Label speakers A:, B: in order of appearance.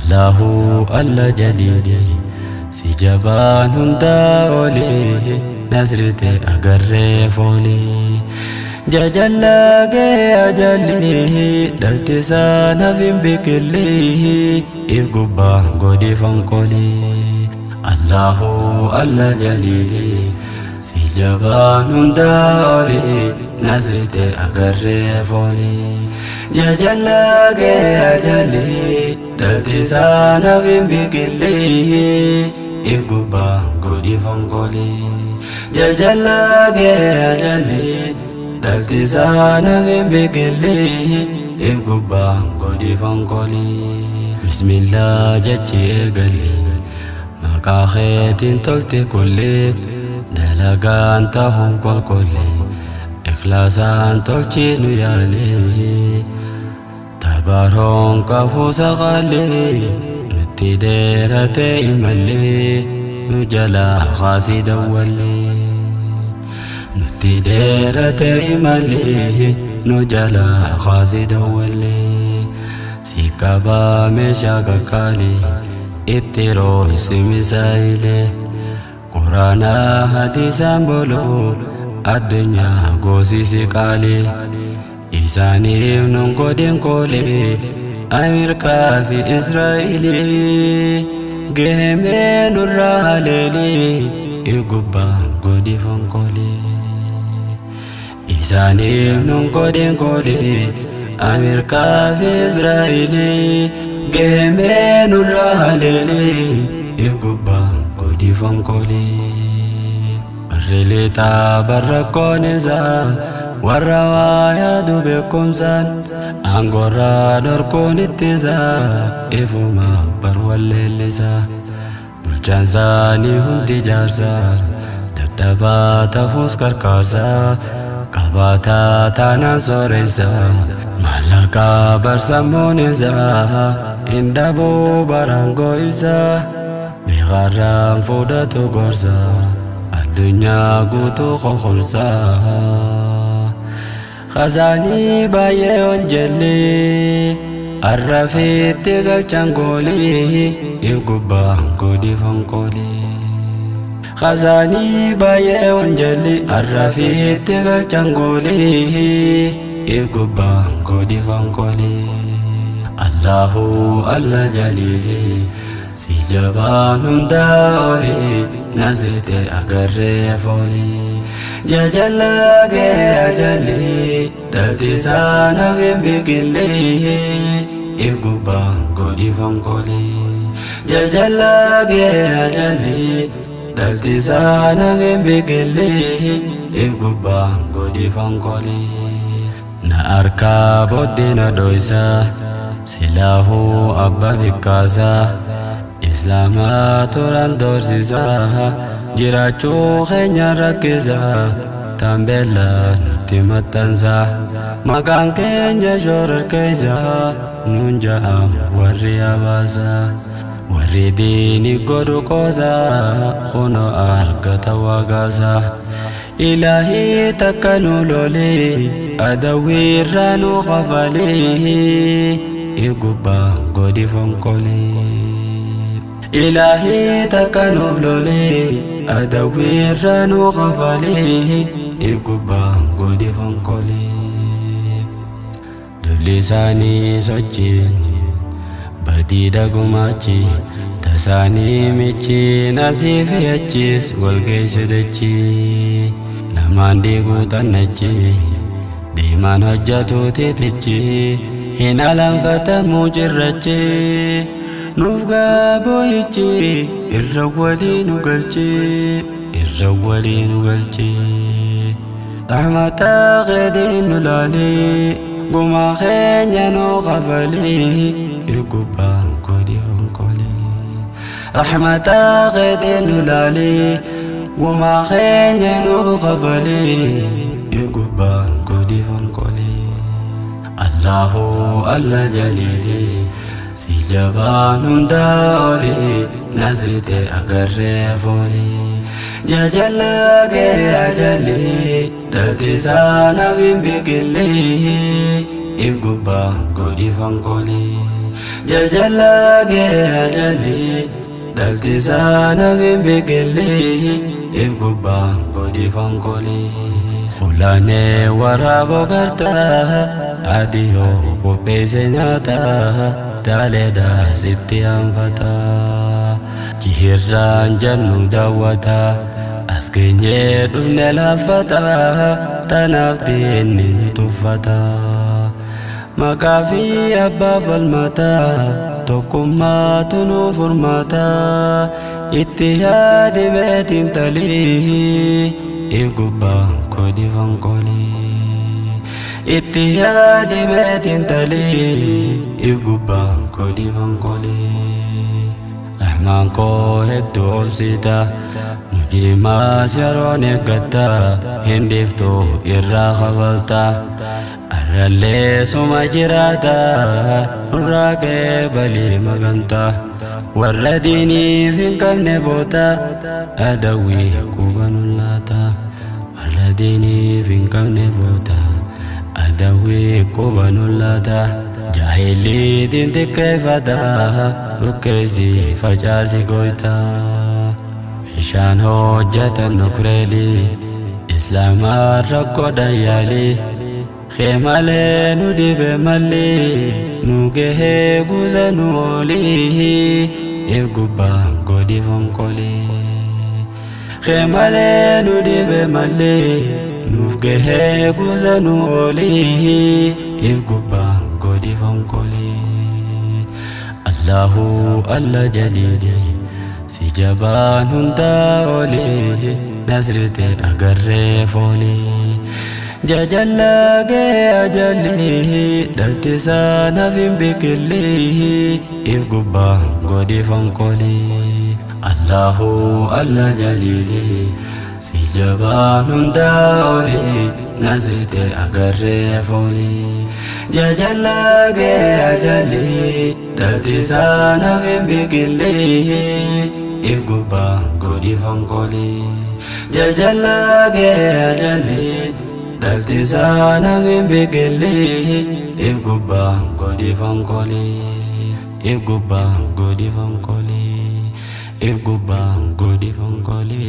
A: Allahu alla jalili sijaban hunda oli nasrite agarre foli jajalla ge ajalli daltisana fim bikilli ibgubba godi fankoli Allahu alla jalili sijaban hunda oli nasrite agarre foli jajalla ge ajalli daltisana fim bikilli ibgubba godi fankoli jajalla ge ajalli daltisana fim bikilli ibgubba godi fankoli bismillah jachi egalli maka khetin tolti kullit dalagan tahum kol kulli ikhlasan tolchi nuyali tabaron kafusa ghali nutiderate imalli nujala khasida wali nutiderate imalli nujala khasida wali sikaba meshaga kali itiro simisaile Qur'ana hadisan bolo adunya gosi sikali Isanim non godin kole Amerika fi Israeli Geheme nurra haleli Igubba godi fankoli Isanim non godin kole Amerika fi Israeli Geheme nurra haleli Igubba godi fankoli Arrelita barrakoneza warrawaya dubekum san angora dorkon ittiza ifuma barwallelisa bulchanzani hundi jarza dadaba tafus karkarza kabata tanan soresa malaka barsamoneza indabo barango isa bigharam fudatu gorza adunya gutu khokhurza خزاني بايون جلي الرفيت تغلچانغولي يغبا غودي فانكولي خزاني بايون جلي الرفيت تغلچانغولي يغبا غودي فانكولي الله الله جليلي سيجبان داولي نزلت أغري فولي ججلا ge ajalli daltisana fim bikilli ibgubba godi fankoli jajalla ge ajalli daltisana fim bikilli ibgubba godi fankoli na arka bodina doisa silahu abba fikasa islama turan dorsisa jirachu khenya rakiza tambela nuti matanza makan kenya jorar kaiza nunja warri abaza warri dini godu koza khono argata wagaza ilahi takanu loli adawi ranu khafali igubba godi fankoli إلهي تكنف لولي أدوي رانو غفالي إبقبا قودي فانقولي دلساني سوچين بدي دقماتي تساني ميچي ناسيف يچيس والغيس دچي نمان دي قوتان نچي ديمان حجاتو تيتچي هن علم فتمو جرچي نوفقا بويتي الرولي نقلتي رحمة غدين نلالي قما خينيا نغفلي يقبا قدي فانقولي رحمة غدين نلالي قما خينيا نغفلي يقبا قدي فانقولي الله الله جليلي سيجبان داولي نزرت أغري فولي ججلا ge ajalli daltisana fim bikilli ibgubba godi fankoli jajala ge ajali dalti sana min bigili if gubba godi fangoli khulane wara bogarta adiyo upese nyata daleda sitti anfata jihirran jannu dawata askenye dufne lafata tanafdini tufata makafi abba falmata tokuma tunu furmata ittihadi betin tali igubba kodi fankoli ittihadi betin tali igubba kodi fankoli rahman ko heddu obsita mujrima sirone gatta hindifto irra khabalta arralle suma jirata urraqe bali maganta warra dini finkamne bota adawi kubanullata warra dini finkamne bota adawi kubanullata jahili dinti kefata lukezi fajasi goita mishan hojjatan nukreli islama rakko dayali khemale nudibe mali nugehe guzanuli if gubba godi fankoli khemale nudibe mali nugehe guzanuli if gubba godi fankoli Allahu alla jalili si jaban hunta oli nasrite agarre foli jajala ge ajali dalti sana fin bikili if gubba godi fankoli Allahu alla jalili si jabanun daoli nasrite agarre foli jajala ge ajali dalti sana fin bikili if gubba godi fankoli jajala ge ajali dalti sana min bigili if gubba godi fankoli if gubba godi fankoli if gubba godi fankoli